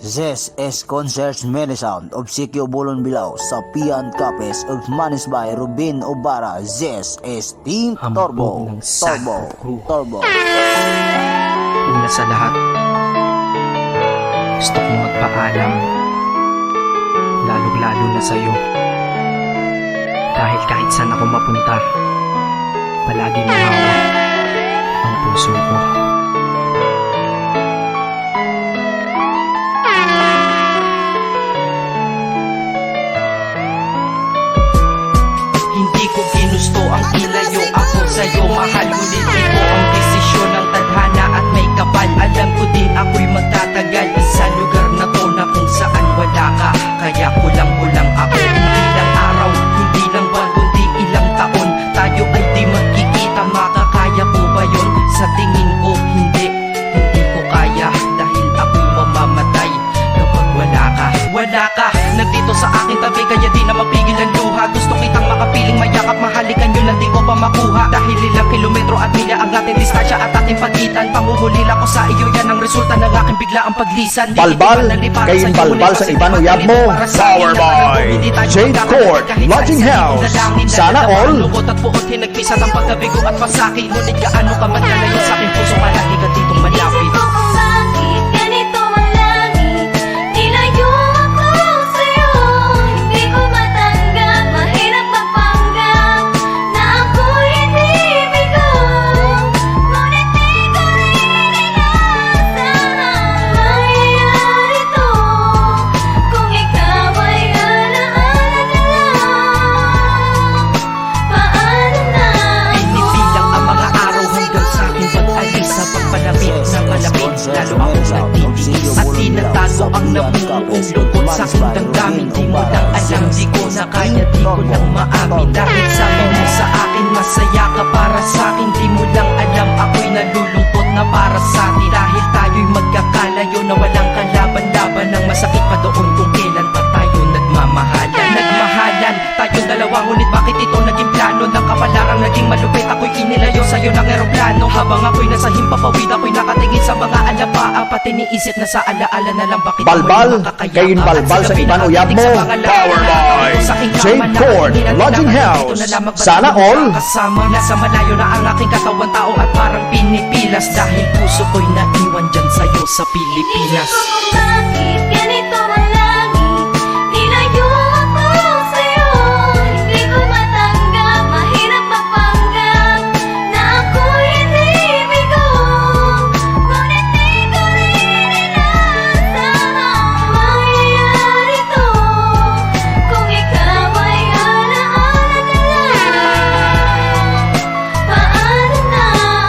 This is Concerts Minisound of Sikyo Bulon Bilao sa Pian Capes of Manisbay Rubin Obara. This is Team Turbo. Turbo. Una sa lahat, gusto kong magpaalam, lalong-lalo na sa'yo. Dahil kahit saan ako mapunta, palagi mo hawak ang puso ko. Hindi ko ginusto ang ilayo ako sa'yo, mahal, ngunit di ko ang desisyon ng tadhana at may kapal. Alam ko din ako'y magtatagal sa lugar na to na kung saan wala ka. Kaya kulang-kulang ako, hindi lang araw, hindi lang buwan, kundi ilang taon. Tayo ay di magkikita, makakaya po ba yun? Sa tingin ko hindi ko kaya, dahil ako'y mamamatay kapag wala ka. Wala ka, nandito sa aking tabi, kaya di na mapigil ang luha. Gusto kitang makapiling, mayakap, mahalikan yun lang di ko pa makuha. Dahil ilang kilometro at milya ang ating distansya at ating pagitan. Panguhulila ko sa iyo, yan ang resulta ng aking biglaang paglisan. Balbal, kayin balbal sa ibanuyab mo. Power by Jade Court Lodging House. Sana all. Lungkot at buot, hinagpisat ang pagkabigo at pasakit. Ngunit gaano ka man kalayo sa aking puso, palagi ka ditong malapit. Lalo ako nagtitigis at tinatago ang nabubuong lungkot sa aking damdamin. Di mo lang alam, di ko na kaya, di ko lang maamin. Dahil sabi mo sa akin, masaya ka para sa akin. Di mo lang alam, ako'y nalulungkot na para sa atin. Dahil tayo'y magkakalayo na walang kalaban-laban. Ang masakit pa doon kung kailan pa tayo nagmamahalan. Nagmahalan tayong dalawa, ngunit bakit ito naging plano? Ng kapalarang naging malupit, ako'y inilayo sa'yo ng eroplano. Habang ako'y nasa himpapawid, ako'y nakatingin sa mga alapaa, pati niisip na sa alaala na lang bakit Balbal, kayin balbal sa ibanuyab mo. Power by Jade Court Lodging House. Sana all. Kasama na sa malayo na ang aking katawan, tao at parang pinipilas. Dahil puso ko'y naiwan dyan sa'yo sa Pilipinas. Bakit ganito ang langit? Nilayo ako sa'yo. Hindi ko matanggap, mahirap mapanggap na ako'y hindi bigo. Ngunit di ko rin inasahang mangyayari to. Kung ikaw ay alaala na lang, paano na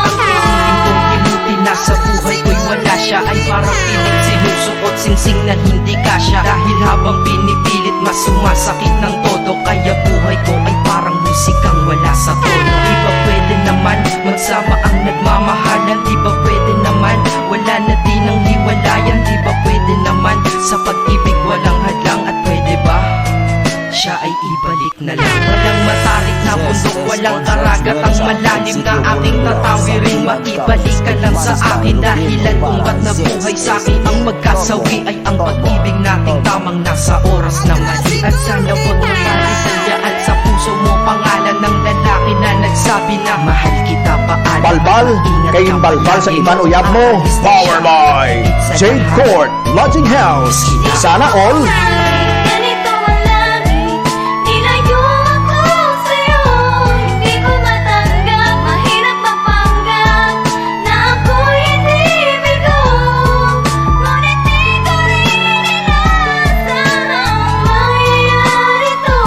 Ang piling kong himuti na sa buhay ko'y wala siya, ay parang piling sinusuot singsing na hindi kasya. Dahil habang pinipilit, mas sumasakit ng todo. Kaya buhay ko ay parang musikang wala sa tono. Di ba pwede naman magsama ang nagmamahalan? Di ba pwede naman wala na din ang hiwalayan? Di ba pwede naman sa pag-ibig walang hadlang? At pwede ba siya ay ibalik na lang? Walang matarik na bundok, walang karagat ang malalim na aking tatawirin. Maibalik ka lang sa akin, dahilan kung ba't nabuhay sa akin ang magkasawi ay ang pag-ibig nating tamang nasa oras na mali. At sana huwag na maritandaan sa puso mo pangalan ng lalaki na nagsabi na mahal kita, paalam. Balbal, kayin balbal sa ibanuyab mo. Power by Jade Court Lodging House. Sana all. ganito ang langit? Nilayo ako sa'yo. Hindi ko matanggap, mahirap mapanggap na ako'y hindi bigo. Ngunit di ko rin inasahang mangyayari to.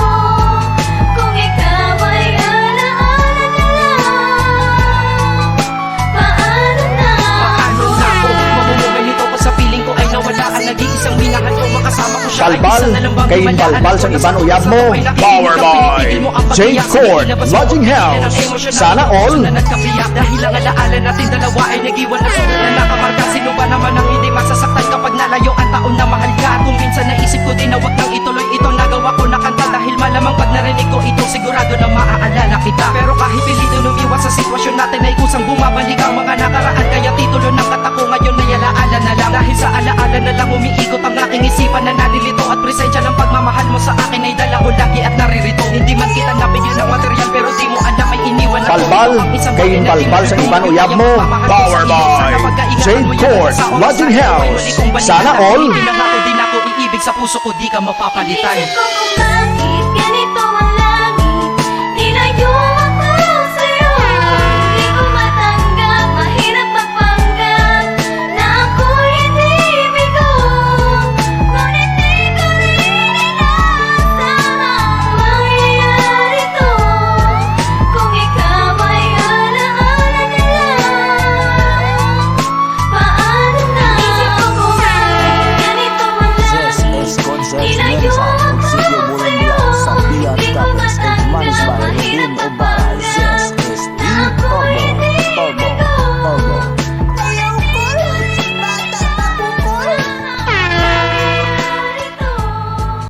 Kung ikaw ay alaala na lang, paano na? Paano na ako mamumuhay nito ko sa piling ko ay nawala ang nag-iisang minahal ko, makasama ko siya. Balbal, kayin balbal sa ibanuyab mo. Power by Jade Court Lodging House. Sana all. Dahil ang alaala natin dalawa ay nag-iwan na sulat na nakamarka. Sino ba naman ang hindi masasaktan kapag nalayo ang taon na mahal ka? Kung minsan naisip ko din na wag nang ituloy itong nagawa ko na kanta. Dahil malamang pag narinig ko ito, sigurado na maaalala kita. Pero kahit pilito lumiwas sa sitwasyon natin ay kusang bumabalik ang mga nakaraan. Kaya titulo ng kata ko ngayon ay alaala na lang. Dahil sa alaala na lang umiikot ang aking isipan na nalilito. At presensya ng pagmamahal mo sa akin ay dala ko lagi at naririto. Hindi man kita nabigyan ng material pero di mo alam ay iniwan ako. Balbal, kayin balbal sa iban uyab mo. Power by Jade Court Lodging House. Sana all. Pinangako din ako iibig sa puso ko di ka mapapalitan. Inisip ko kung